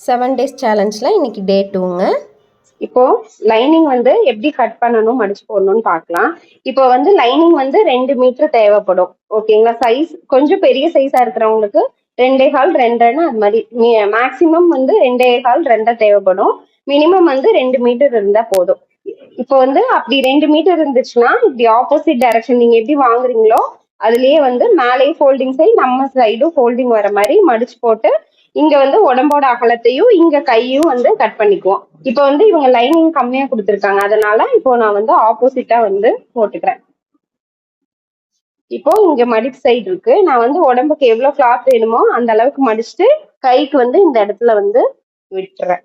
7 days சேலஞ்சில் இன்னைக்கு டே 2ங்க. இப்போ lining வந்து எப்படி கட் பண்ணணும் மடிச்சு போடணும்னு பார்க்கலாம். இப்போ வந்து லைனிங் வந்து 2 மீட்டர் தேவைப்படும். ஓகேங்களா? சைஸ் கொஞ்சம் பெரிய சைஸா இருக்கிறவங்களுக்கு 2.25 2.5 அது மாதிரி மேக்சிமம் வந்து 2.25 2 தேவைப்படும். மினிமம் வந்து 2 மீட்டர் இருந்தா போதும். இப்போ வந்து அப்படி 2 மீட்டர் இருந்துச்சுன்னா இப்படி ஆப்போசிட் டைரக்ஷன் நீங்க எப்படி வாங்குறீங்களோ அதுலயே வந்து மேலேயே ஃபோல்டிங் சைடு நம்ம சைடும் ஃபோல்டிங் வர மாதிரி மடிச்சு போட்டு இங்க வந்து உடம்போட அகலத்தையும் இங்க கையும் வந்து கட் பண்ணிக்குவோம். இப்போ வந்து இவங்க லைனிங் கம்மியா கொடுத்துருக்காங்க, அதனால இப்போ நான் வந்து ஆப்போசிட்டா வந்து போட்டுக்கிறேன். இப்போ இங்க மடிப்பு சைடு இருக்கு, நான் வந்து உடம்புக்கு எவ்வளவு கிளாத் வேணுமோ அந்த அளவுக்கு மடிச்சுட்டு கைக்கு வந்து இந்த இடத்துல வந்து விட்டுறேன்.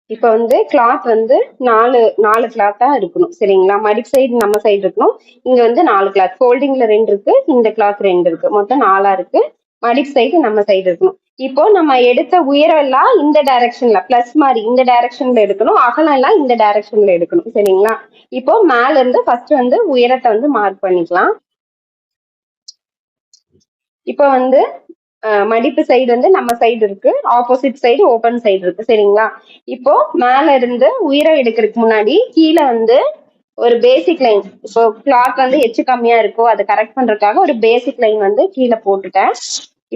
இப்ப வந்து கிளாத் வந்து நாலு கிளாத்தா இருக்கணும், சரிங்களா? மடிப்பு சைடு நம்ம சைடு இருக்கணும். இங்க வந்து 4 கிளாத், ஃபோல்டிங்ல 2 இருக்கு, இந்த கிளாத் 2 இருக்கு, மொத்தம் 4 இருக்கு. மடிப்பு சைடு நம்ம சைடு இருக்கணும். இப்போ நம்ம எடுத்த உயரம் எல்லாம் இந்த டைரக்ஷன்ல பிளஸ் மாதிரி இந்த டைரக்ஷன்ல எடுக்கணும், அகலம் எல்லாம் இந்த டைரக்ஷன்ல எடுக்கணும், சரிங்களா? இப்போ மேல இருந்து ஃபர்ஸ்ட் வந்து உயரத்தை வந்து மார்க் பண்ணிக்கலாம். இப்போ வந்து மடிப்பு சைடு வந்து நம்ம சைடு இருக்கு, ஆப்போசிட் சைடு ஓப்பன் சைடு இருக்கு, சரிங்களா? இப்போ மேல இருந்து உயரம் எடுக்கிறதுக்கு முன்னாடி கீழே வந்து ஒரு பேசிக் லைன், இப்போ கிளாத் வந்து எச்சு கம்மியா இருக்கோ அதை கரெக்ட் பண்றதுக்காக ஒரு பேசிக் லைன் வந்து கீழே போட்டுட்டேன்.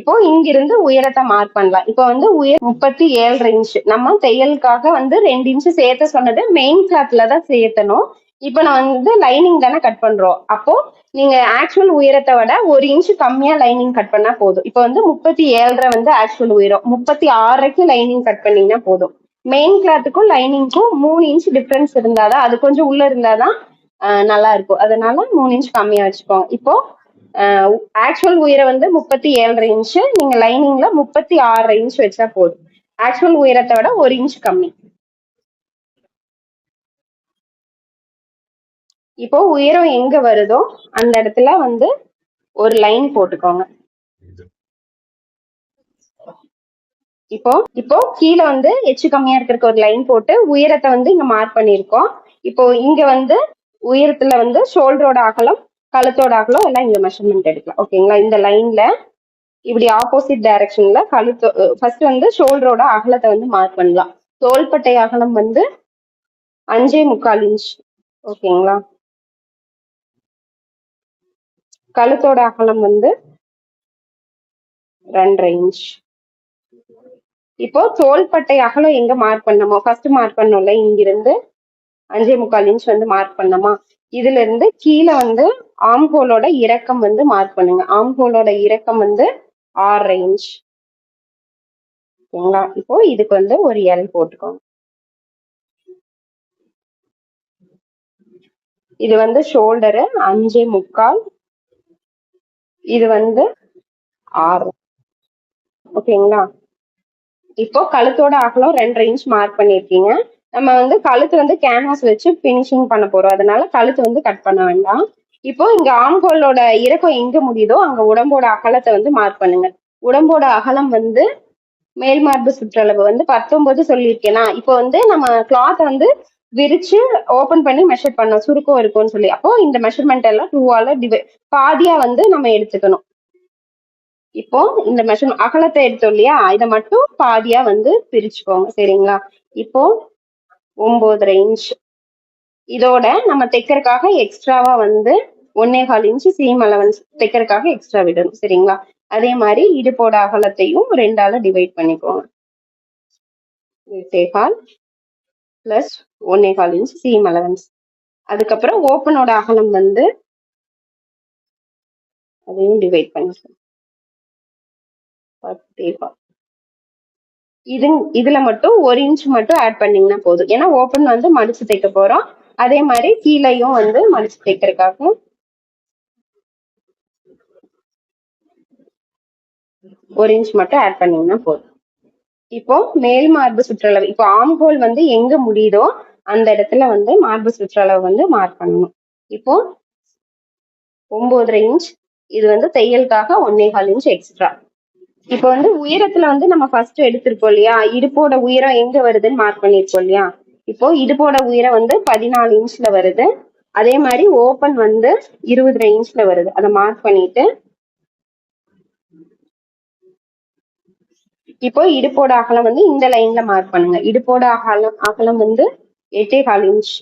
இப்போ இங்கிருந்து உயரத்தை மார்க் பண்ணலாம். இப்போ வந்து உயரம் 37 இன்ச். நம்ம தையலுக்காக வந்து 2 இன்ச் சேர்த்த சொன்னது மெயின் கிளாத்ல தான் சேர்த்தணும். இப்போ நான் வந்து லைனிங் தானே கட் பண்றோம், அப்போ நீங்க ஆக்சுவல் உயரத்தை விட 1 இன்ச் கம்மியா லைனிங் கட் பண்ணா போதும். இப்போ வந்து 37 வந்து ஆக்சுவல் உயரம், 36க்கு லைனிங் கட் பண்ணீங்கன்னா போதும். மெயின் கிளாத்துக்கும் லைனிங்க்கும் 3 இன்ச் டிஃபரன்ஸ் இருந்தாதான், அது கொஞ்சம் உள்ள இருந்தாதான் நல்லா இருக்கும், அதனால 3 இன்ச் கம்மியா வச்சுக்கோங்க. இப்போ ஆக்சுவல் உயரம் வந்து 37 இன்ச், நீங்க லைனிங்ல 36 இன்ச் வச்சா போதும். ஆக்சுவல் உயரத்தை விட 1 இன்ச் கம்மி. இப்போ உயரம் எங்க வருதோ அந்த இடத்துல வந்து ஒரு லைன் போட்டுக்கோங்க. இப்போ இப்போ கீழே வந்து எச்சு கம்மியா இருக்கிறதுக்கு ஒரு லைன் போட்டு உயரத்தை வந்து இங்க மார்க் பண்ணிருக்கோம். இப்போ இங்க வந்து உயரத்துல வந்து ஷோல்டரோட அகலம், கழுத்தோட அகலம் எல்லாம் இங்க மெஷர்மெண்ட் எடுக்கலாம், ஓகேங்களா? இந்த லைன்ல இப்படி ஆப்போசிட் டைரக்ஷன்ல கழுத்து ஃபர்ஸ்ட் வந்து ஷோல்டரோட அகலத்தை வந்து மார்க் பண்ணலாம். தோள்பட்டை அகலம் வந்து 5.25 இன்ச், ஓகேங்களா? கழுத்தோட அகலம் வந்து 2.5 இன்ச். இப்போ தோள்பட்டை அகலம் எங்க மார்க் பண்ணமோ ஃபர்ஸ்ட் மார்க் பண்ணோம்ல, இங்கிருந்து 5.25 இன்ச் வந்து மார்க் பண்ணோமா, இதுல இருந்து கீழே வந்து ஆம்ஹோலோட இறக்கம் வந்து மார்க் பண்ணுங்க. ஆம்ஹோலோட இறக்கம் வந்து 6.5 இன்ச், ஓகேங்களா? இப்போ இதுக்கு வந்து ஒரு எல் போட்டுக்கோங்க. இது வந்து ஷோல்டரு 5.25, இது வந்து 6, ஓகேங்களா? இப்போ கழுத்தோட அகலம் 2.5 இன்ச் மார்க் பண்ணிருக்கீங்க. நம்ம வந்து கழுத்து வந்து கேன்வாஸ் வச்சு பினிஷிங் பண்ண போறோம், அதனால கழுத்து வந்து கட் பண்ண வேண்டாம். இப்போ இங்க ஆம்ஹோலோட இறக்கம் எங்க முடியுதோ அங்க உடம்போட அகலத்தை வந்து மார்க் பண்ணுங்க. உடம்போட அகலம் வந்து மேல் மார்பு சுற்றளவு வந்து 19 சொல்லியிருக்கேனா, இப்போ வந்து நம்ம கிளாத் வந்து விரிச்சு ஓபன் பண்ணி மெஷர் பண்ணோம், சுருக்கம் இருக்கும்னு சொல்லி. அப்போ இந்த மெஷர்மெண்ட் எல்லாம் 2ஆல பாதியா வந்து நம்ம எடுத்துக்கணும். இப்போ இந்த மெஷர் அகலத்தை எடுத்தோம் இல்லையா, இதை மட்டும் பாதியா வந்து பிரிச்சுக்கோங்க, சரிங்களா? இப்போ 9.5 இன்ச். இதோட நம்ம தைக்கிறதுக்காக எக்ஸ்ட்ராவா வந்து 1.25 இன்ச் சீம் அலவன்ஸ் தைக்கிறதுக்காக எக்ஸ்ட்ரா விடணும், சரிங்களா? அதே மாதிரி இடுப்போட அகலத்தையும் 2ஆல டிவைட் பண்ணிக்கோங்க. 8.25 பிளஸ் 1.25 இன்ச் சீம் அலவன்ஸ். அதுக்கப்புறம் ஓப்பனோட அகலம் வந்து அதையும் டிவைட் பண்ணிக்கோங்க. 10.25. இதுல மட்டும் 1 இன்ச் மட்டும் ஆட் பண்ணீங்கன்னா போதும், ஏன்னா ஓப்பன் வந்து மடிச்சு தைக்க போறோம். அதே மாதிரி கீழையும் வந்து மடிச்சு தைக்கிறதுக்காக 1 இன்ச் மட்டும் ஆட் பண்ணீங்கன்னா போதும். இப்போ மேல் மார்பு சுற்றளவு, இப்போ ஆம்ஹோல் வந்து எங்க முடியுதோ அந்த இடத்துல வந்து மார்பு சுற்றளவு வந்து மார்க் பண்ணணும். இப்போ 9.5 இன்ச், இது வந்து தையலுக்காக 1.25 இன்ச் எக்ஸ்ட்ரா. இப்போ வந்து உயரத்துல வந்து நம்ம ஃபர்ஸ்ட் எடுத்திருக்கோம் இல்லையா, இடுப்போட உயரம் எங்க வருதுன்னு மார்க் பண்ணிருக்கோம் இல்லையா. இப்போ இடுப்போட உயரம் வந்து 14 இன்ச்ல வருது. அதே மாதிரி ஓப்பன் வந்து 20 இன்ச்ல வருது. அதை மார்க் பண்ணிட்டு இப்போ இடுப்போட அகலம் வந்து இந்த லைன்ல மார்க் பண்ணுங்க. இடுப்போட அகலம் வந்து 8.25 இன்ச்.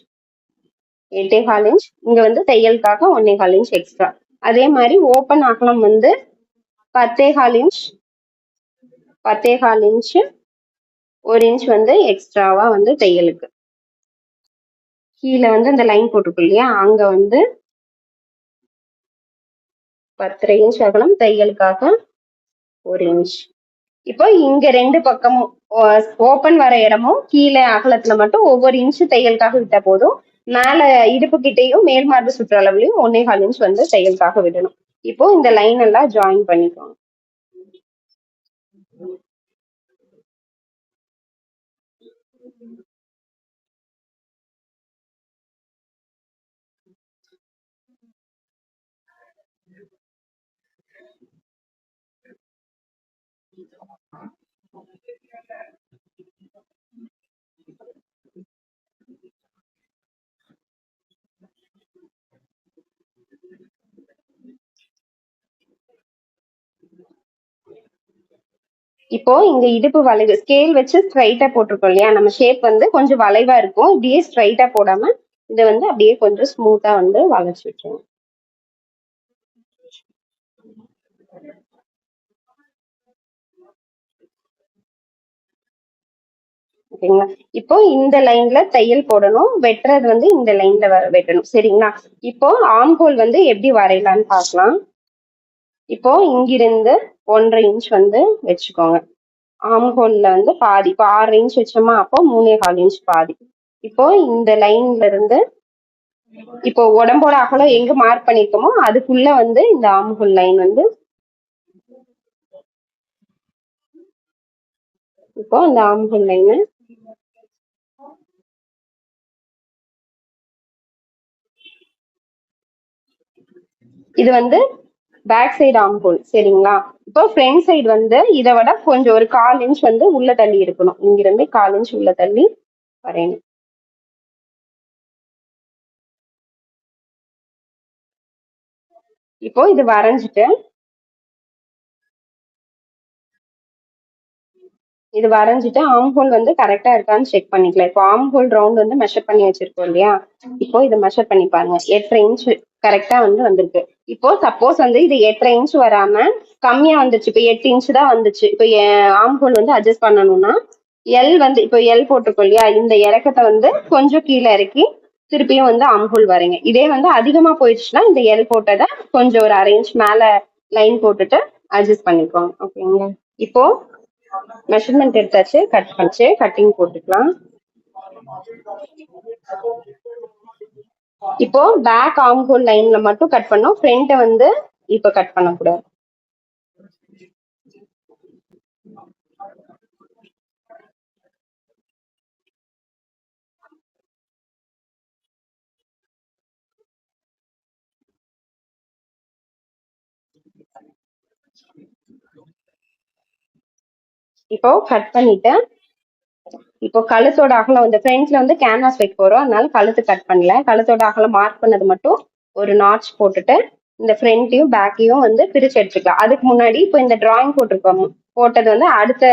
8.25 இன்ச். இங்க வந்து தையலுக்காக 1.25 இன்ச் எக்ஸ்ட்ரா. அதே மாதிரி ஓப்பன் அகலம் வந்து 10.25 இன்ச். 10.25 இன்ச். 1 இன்ச் வந்து எக்ஸ்ட்ராவா வந்து தையலுக்கு. கீழே வந்து இந்த லைன் போட்டிருக்கோம் இல்லையா, அங்க வந்து 10.5 இன்ச் அகலம், தையலுக்காக 1 இன்ச். இப்போ இங்க ரெண்டு பக்கமும் ஓப்பன் வர இடமும் கீழே அகலத்துல மட்டும் ஒவ்வொரு இன்ச்சு தையலுக்காக விட்டா போதும். மேல இடுப்பு கிட்டையும் மேல் மார்பு சுற்றளவுலையும் 1.25 இன்ச் வந்து தையலுக்காக விடணும். இப்போ இந்த லைன் எல்லாம் ஜாயின் பண்ணிக்கோங்க. இப்போ இங்க இடுப்பு வளைவு ஸ்கேல் வச்சு ஸ்ட்ரைட்டா போட்டிருக்கோம் இல்லையா, நம்ம ஷேப் வந்து கொஞ்சம் வளைவா இருக்கும். இப்படியே ஸ்ட்ரைட்டா போடாம இதை வந்து அப்படியே கொஞ்சம் ஸ்மூத்தா வந்து வளைச்சு விட்டுருவோம். ஓகேங்களா. இப்போ இந்த லைன்ல தையல் போடணும், வெட்டுறது வந்து இந்த லைன்ல வெட்டணும். சரிங்களா. இப்போ ஆம்ஹோல் வந்து எப்படி வரையலான்னு பார்க்கலாம். இப்போ இங்கிருந்து 1.5 இன்ச் வந்து வச்சுக்கோங்க. ஆம்ஹோல்ல வந்து பாதி. இப்போ 6 இன்ச் வச்சோமா, அப்போ 3.25 இன்ச் பாதி. இப்போ இந்த லைன்ல இருந்து இப்போ உடம்போட அகலம் எங்க மார்க் பண்ணிருக்கோமோ அதுக்குள்ள வந்து இந்த ஆம்ஹோல் லைன் வந்து இப்போ இந்த ஆம்ஹோல் லைன் இது வந்து பேக் சைடு ஆம்ஹோல். சரிங்களா. இப்போ ஃப்ரண்ட் சைடு வந்து இதை விட கொஞ்சம் ஒரு 1/4 இன்ச் வந்து உள்ள தள்ளி இருக்கணும். இங்கிருந்து 1/4 இன்ச் உள்ள தள்ளி வரையணும். இப்போ இது வரைஞ்சிட்டு ஆம்ஹோல் வந்து கரெக்டா இருக்கான்னு செக் பண்ணிக்கலாம். இப்போ ஆம்ஹோல் ரவுண்ட் வந்து மெஷர் பண்ணி வச்சிருக்கோம் இல்லையா, இப்போ இதை மெஷர் பண்ணி பாருங்க. 8.5 இன்ச் கரெக்டா வந்து வந்திருக்கு. இப்போ சப்போஸ் வந்து இது 8.5 இன்ச் வராம கம்மியா வந்துச்சு, இப்போ 8 இன்ச் தான் வந்துச்சு, இப்போ ஆம்ஹோல் வந்து அட்ஜஸ்ட் பண்ணணும்னா எல் வந்து இப்போ எல் போட்டிருக்கோம் இல்லையா, இந்த இறக்கத்தை வந்து கொஞ்சம் கீழே இறக்கி திருப்பியும் வந்து ஆம்ஹோல் வரைங்க. இதே வந்து அதிகமா போயிடுச்சுன்னா இந்த எல் போட்டதை கொஞ்சம் ஒரு 1/2 இன்ச் மேல லைன் போட்டுட்டு அட்ஜஸ்ட் பண்ணிக்கோங்க. ஓகேங்களா. இப்போ மெஷர்மெண்ட் எடுத்தாச்சு, கட் பண்ணிச்சு, கட்டிங் போட்டுக்கலாம். இப்போ பேக் ஆம்ஹோல் லைன்ல மட்டும் கட் பண்ணோம், ஃப்ரண்ட் வந்து இப்போ கட் பண்ணக்கூடாது. இப்போ கட் பண்ணிட்டேன். இப்போ கழுத்தோட அகலம் வந்து ஃப்ரண்ட்ல வந்து கேன்வாஸ் வைக்க போறோம், அதனால கழுத்து கட் பண்ணல. கழுத்தோட அகலம் மார்க் பண்ணது மட்டும் ஒரு நாட்ச் போட்டுட்டு இந்த ஃப்ரண்ட்டையும் பேக்கையும் வந்து பிரிச்சு எடுத்துக்கலாம். அதுக்கு முன்னாடி இப்போ இந்த டிராயிங் போட்டது வந்து அடுத்த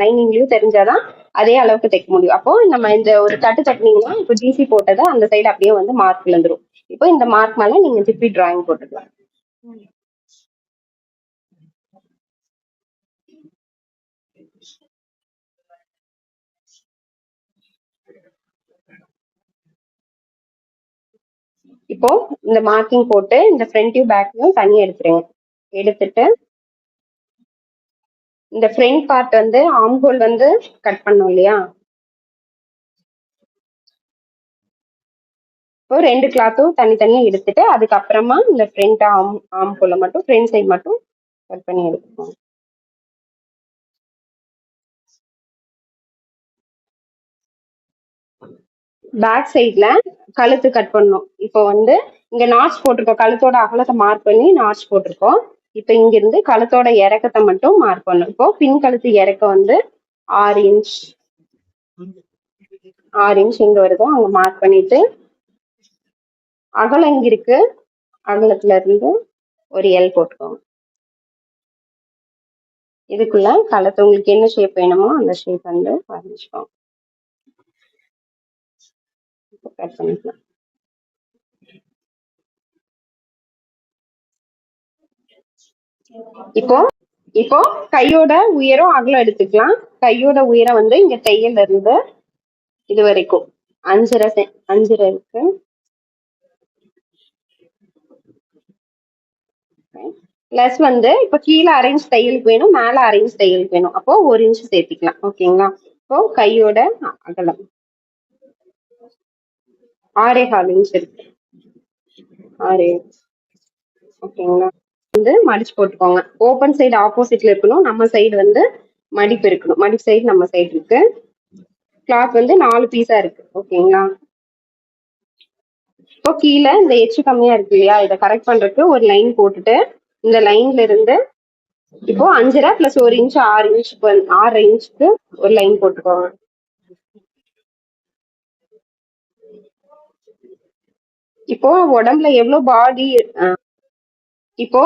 லைனிங்லயும் தெரிஞ்சாதான் அதே அளவுக்கு தைக்க முடியும். அப்போ நம்ம இந்த ஒரு தட்டு தட்டினீங்கன்னா இப்போ ஜிசி போட்டதை அந்த சைடு அப்படியே வந்து மார்க் விழுந்துரும். இப்போ இந்த மார்க் மேல நீங்க திருப்பி டிராயிங் போட்டுக்கலாம். இப்போ இந்த மார்க்கிங் போட்டு இந்த ஃப்ரண்ட்டையும் பேக்கையும் தனியா எடுத்துருங்க. எடுத்துட்டு இந்த ஃப்ரண்ட் பார்ட் வந்து ஆம்ஹோல் வந்து கட் பண்ணோம் இல்லையா, இப்போ 2 கிளாத்தும் தனித்தனியா எடுத்துட்டு அதுக்கப்புறமா இந்த ஃப்ரண்ட் ஆம்ஹோலை மட்டும் ஃப்ரண்ட் சைடு மட்டும் கட் பண்ணி எடுத்துக்கோங்க. பேக் சைட்ல கழுத்து கட் பண்ணணும். இப்போ வந்து இங்க நாட்ச் போட்டிருக்கோம், கழுத்தோட அகலத்தை மார்க் பண்ணி நாட்ச் போட்டிருக்கோம். இப்போ இங்க இருந்து கழுத்தோட இறக்கத்தை மட்டும் மார்க் பண்ணணும். இப்போ பின் கழுத்து இறக்கம் வந்து 6 இன்ச் 6 இன்ச் இங்க வருதோ அங்க மார்க் பண்ணிட்டு அகலம் இங்க இருக்கு, அகலத்துல இருந்து ஒரு எல் போட்டுக்கோங்க. இதுக்குள்ள கழுத்து உங்களுக்கு என்ன ஷேப் வேணுமோ அந்த ஷேப் வந்து வரைஞ்சுக்கோங்க. கட் பண்ணிக்கலாம். இப்போ இப்போ கையோட உயரம் அகலம் எடுத்துக்கலாம். கையோட உயரம் வந்து இங்க தையல்ல இருந்து இது வரைக்கும் 5.5 இருக்கு. பிளஸ் வந்து இப்ப கீழே அரேஞ்ச் தையலுக்கு வேணும், மேல அரேஞ்ச் தையலுக்கு வேணும். அப்போ 1 இன்ச் சேர்த்திக்கலாம். ஓகேங்களா? இப்போ கையோட அகலம் 6.25 இன்ச் இருக்கு. 6. ஓகேங்களா? வந்து மடிச்சு போட்டுக்கோங்க. ஓப்பன் சைடு ஆப்போசிட்ல இருக்கணும், நம்ம சைடு வந்து மடிப்பு இருக்கணும். மடிப்பு சைடு நம்ம சைடு இருக்கு. கிளாத் வந்து 4 பீஸா இருக்கு. ஓகேங்களா? இப்போ கீழே இந்த எச்சு கம்மியா இருக்கு இல்லையா, இதை கரெக்ட் பண்றதுக்கு ஒரு லைன் போட்டுட்டு இந்த லைன்ல இருந்து இப்போ 5.5 பிளஸ் 1 இன்ச் 6 இன்ச் 6 இன்ச்சுக்கு ஒரு லைன் போட்டுக்கோங்க. இப்போ உடம்புல எவ்வளவு பாடி, இப்போ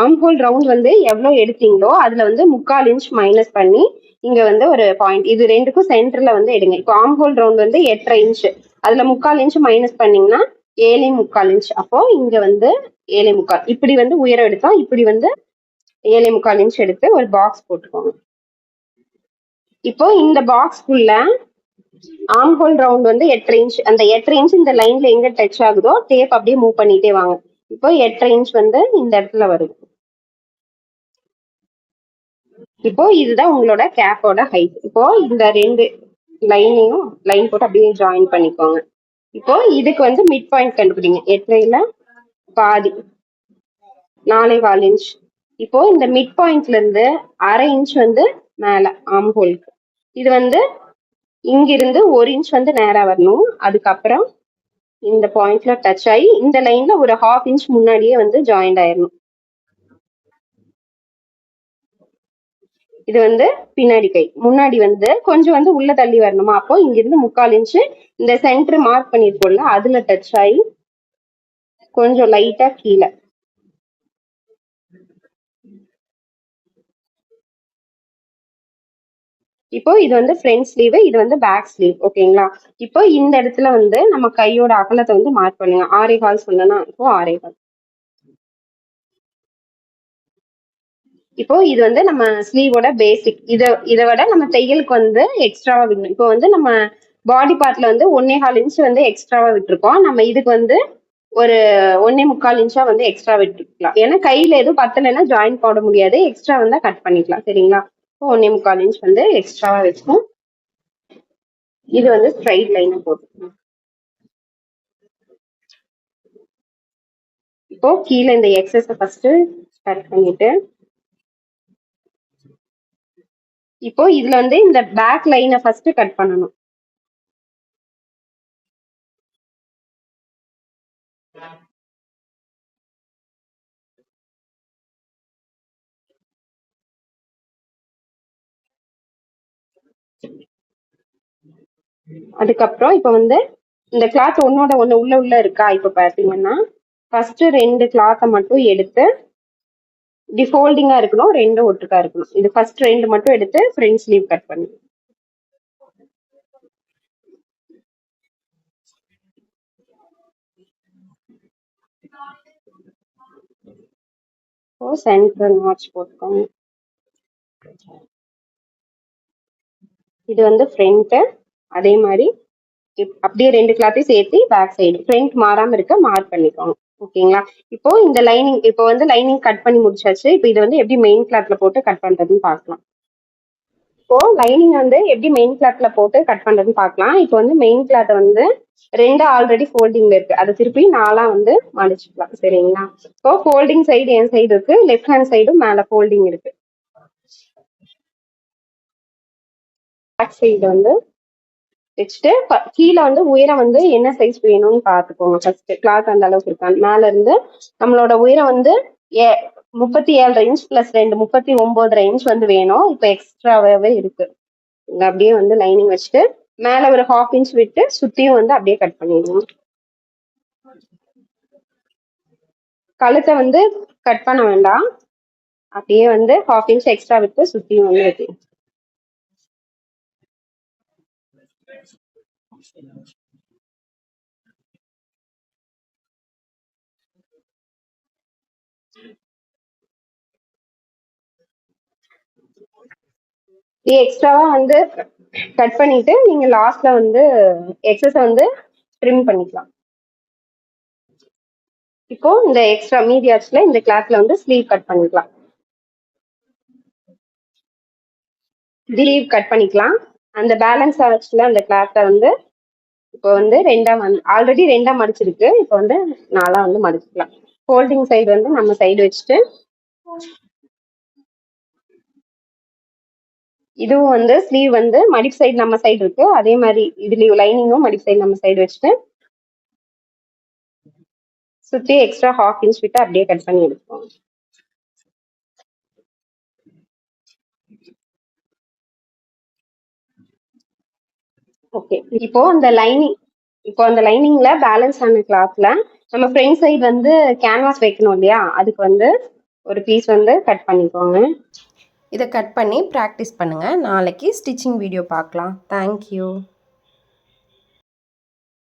ஆம்ஹோல் ரவுண்ட் வந்து எவ்வளவு எடுத்தீங்களோ அதுல வந்து 3/4 இன்ச் மைனஸ் பண்ணி இங்க வந்து ஒரு பாயிண்ட், இது ரெண்டுக்கும் சென்டர்ல வந்து எடுங்க. இப்போ ஆம்ஹோல் ரவுண்ட் வந்து 8.5 இன்ச், அதுல 3/4 இன்ச் மைனஸ் பண்ணீங்கன்னா 7.25 இன்ச். அப்போ இங்க வந்து 7.25 இப்படி வந்து உயரம் எடுத்தோம், இப்படி வந்து 7.25 இன்ச் எடுத்து ஒரு பாக்ஸ் போட்டுக்கோங்க. இப்போ இந்த பாக்ஸ்க்குள்ள ஆம்ஹோல் ரவுண்ட் வந்து 8.5 இன்ச், அந்த 8.5 இன்ச் இந்த லைன்ல எங்க டச் ஆகுதோ டேப் அப்படியே மூவ் பண்ணிட்டே வாங்க. இப்போ 8.5 இன்ச் வந்து இந்த இடத்துல வருது. இப்போ இதுதான் உங்களோட கேப்போட ஹைட். இப்போ இந்த ரெண்டு லைனையும் லைன் போட்டு அப்படியே ஜாயின் பண்ணிக்கோங்க. இப்போ இதுக்கு வந்து மிட் பாயிண்ட் கண்டுபிடிங்க. 8.5ல பாதி 4.25 இன்ச். இப்போ இந்த மிட் பாயிண்ட்ல இருந்து 1/2 இன்ச் வந்து மேல ஆம்ஹோலுக்கு, இது வந்து இங்கிருந்து 1 இன்ச் வந்து நேரா வரணும். அதுக்கப்புறம் இந்த பாயிண்ட்ல டச் ஆகி இந்த லைன்ல ஒரு 1/2 இன்ச் முன்னாடியே வந்து ஜாயிண்ட் ஆயிடணும். இது வந்து பின்னாடி கை, முன்னாடி வந்து கொஞ்சம் வந்து உள்ள தள்ளி வரணுமா, அப்போ இங்கிருந்து 3/4 இன்ச்சு இந்த சென்டர் மார்க் பண்ணிருக்கோம்ல அதுல டச் ஆகி கொஞ்சம் லைட்டா கீழே. இப்போ இது வந்து ஃப்ரண்ட் ஸ்லீவ், இது வந்து பேக் ஸ்லீவ். ஓகேங்களா? இப்போ இந்த இடத்துல வந்து நம்ம கையோட அகலத்தை வந்து மார்க் பண்ணுங்க. 6.25 சொன்னா இப்போ 6.25. இப்போ இது வந்து நம்ம ஸ்லீவோட பேசிக். இதை விட நம்ம தையலுக்கு வந்து எக்ஸ்ட்ராவா விடணும். இப்போ வந்து நம்ம பாடி பார்ட்ல வந்து 1.25 இன்ச் வந்து எக்ஸ்ட்ராவா விட்டுருக்கோம். நம்ம இதுக்கு வந்து ஒரு 1.25 இன்ச்சா வந்து எக்ஸ்ட்ரா விட்டுருக்கலாம். ஏன்னா கையில எதுவும் பத்தலைன்னா ஜாயின் போட முடியாது, எக்ஸ்ட்ரா வந்தா கட் பண்ணிக்கலாம். சரிங்களா? 1.25 இன்ச் வந்து எக்ஸ்ட்ராவா வச்சுக்கோம். இது வந்து ஸ்ட்ரைட் லைனை போட்டுக்கணும். இப்போ கீழே இந்த எக்ஸஸ் ஃபர்ஸ்ட் கட் பண்ணிட்டு, இப்போ இதுல வந்து இந்த பேக் லைனை ஃபர்ஸ்ட் கட் பண்ணணும். அதுக்கப்புறம் இப்ப வந்து இந்த கிளாத் ஒன்னோட ஒண்ணு உள்ள இருக்கா, இப்ப பாத்தீங்கன்னா ஃபர்ஸ்ட் 2 கிளாத்தை மட்டும் எடுத்து டிஃபோல்டிங்கா இருக்கணும், 2 ஒட்டுக்கா இருக்கணும். இது ஃபர்ஸ்ட் 2 மட்டும் எடுத்து ஃப்ரண்ட் ஸ்லீவ் கட் பண்ணு. சென்டர் நாட்ச் போட்டுக்கோங்க. இது வந்து ஃப்ரண்ட், அதே மாதிரி அப்படியே 2 கிளாத்தையும் சேர்த்து பேக் சைடு ஃப்ரண்ட் மாறாம இருக்க மார்க் பண்ணிக்கோங்க. ஓகேங்களா? இப்போ இந்த லைனிங், இப்போ வந்து லைனிங் கட் பண்ணி முடிச்சாச்சு. இப்போ இது வந்து எப்படி மெயின் கிளாத்ல போட்டு கட் பண்றதுன்னு பார்க்கலாம். இப்போ லைனிங் வந்து எப்படி மெயின் கிளாத்ல போட்டு கட் பண்றதுன்னு பார்க்கலாம். இப்போ வந்து மெயின் கிளாத் வந்து 2 ஆல்ரெடி ஃபோல்டிங்ல இருக்கு, அதை திருப்பி 4 வந்து மடிச்சுக்கலாம். சரிங்களா? இப்போ ஃபோல்டிங் சைடு என் சைடு இருக்கு, லெஃப்ட் ஹேண்ட் சைடும் மேல ஃபோல்டிங் இருக்கு. பேக் சைடு வந்து வச்சுட்டு கீழே வந்து உயரம் வந்து என்ன சைஸ் வேணும்னு பார்த்துக்கோங்க. ஃபர்ஸ்ட் கிளாத் அந்த அளவுக்கு இருக்கான்னு. மேல இருந்து நம்மளோட உயரம் வந்து 37 இன்ச் பிளஸ் 2 39 இன்ச் வந்து வேணும். இப்போ எக்ஸ்ட்ராவே இருக்கு. இங்க அப்படியே வந்து லைனிங் வச்சுட்டு மேல ஒரு 1/2 இன்ச் விட்டு சுத்தியும் வந்து அப்படியே கட் பண்ணிடுவோம். கழுத்தை வந்து கட் பண்ண வேண்டாம், அப்படியே வந்து 1/2 இன்ச் எக்ஸ்ட்ரா விட்டு சுத்தியும் வந்து வைக்கணும். எக்ஸ்ட்ராவா வந்து கட் பண்ணிட்டு நீங்க லாஸ்ட்ல வந்து எக்ஸஸ் வந்து ட்ரிம் பண்ணிக்கலாம். இப்போ இந்த எக்ஸ்ட்ரா மீதி ஆச்சுல இந்த கிளாத்ல வந்து ஸ்லீவ் கட் பண்ணிக்கலாம். ஸ்லீவ் கட் பண்ணிக்கலாம். அந்த பேலன்ஸ் ஆச்சுல அந்த கிளாத்தை வந்து இப்போ வந்து ஆல்ரெடி ரெண்டா மடிச்சிருக்கு. இப்போ வந்து 4 வந்து மடிச்சுக்கலாம். ஃபோல்டிங் சைடு வந்து நம்ம சைடு வச்சுட்டு இதுவும் வந்து ஸ்லீவ் வந்து மடிப்பு சைடு நம்ம சைடு இருக்கு. அதே மாதிரி இதுலயும் லைனிங்கும் மடிப்பு சைடு நம்ம சைடு வச்சுட்டு சுத்தி எக்ஸ்ட்ரா 1/2 இன்ச் விட்டு அப்படியே கட் பண்ணி எடுப்போம். ஓகே, இப்போ அந்த லைனிங்ல பேலன்ஸ் ஆன கிளாத்ல நம்ம ஃப்ரண்ட் சைடு வந்து கேன்வாஸ் வைக்கணும் இல்லையா, அதுக்கு வந்து ஒரு பீஸ் வந்து கட் பண்ணிக்கோங்க. இதை கட் பண்ணி ப்ராக்டிஸ் பண்ணுங்கள். நாளைக்கு ஸ்டிச்சிங் வீடியோ பார்க்கலாம். தேங்க்யூ.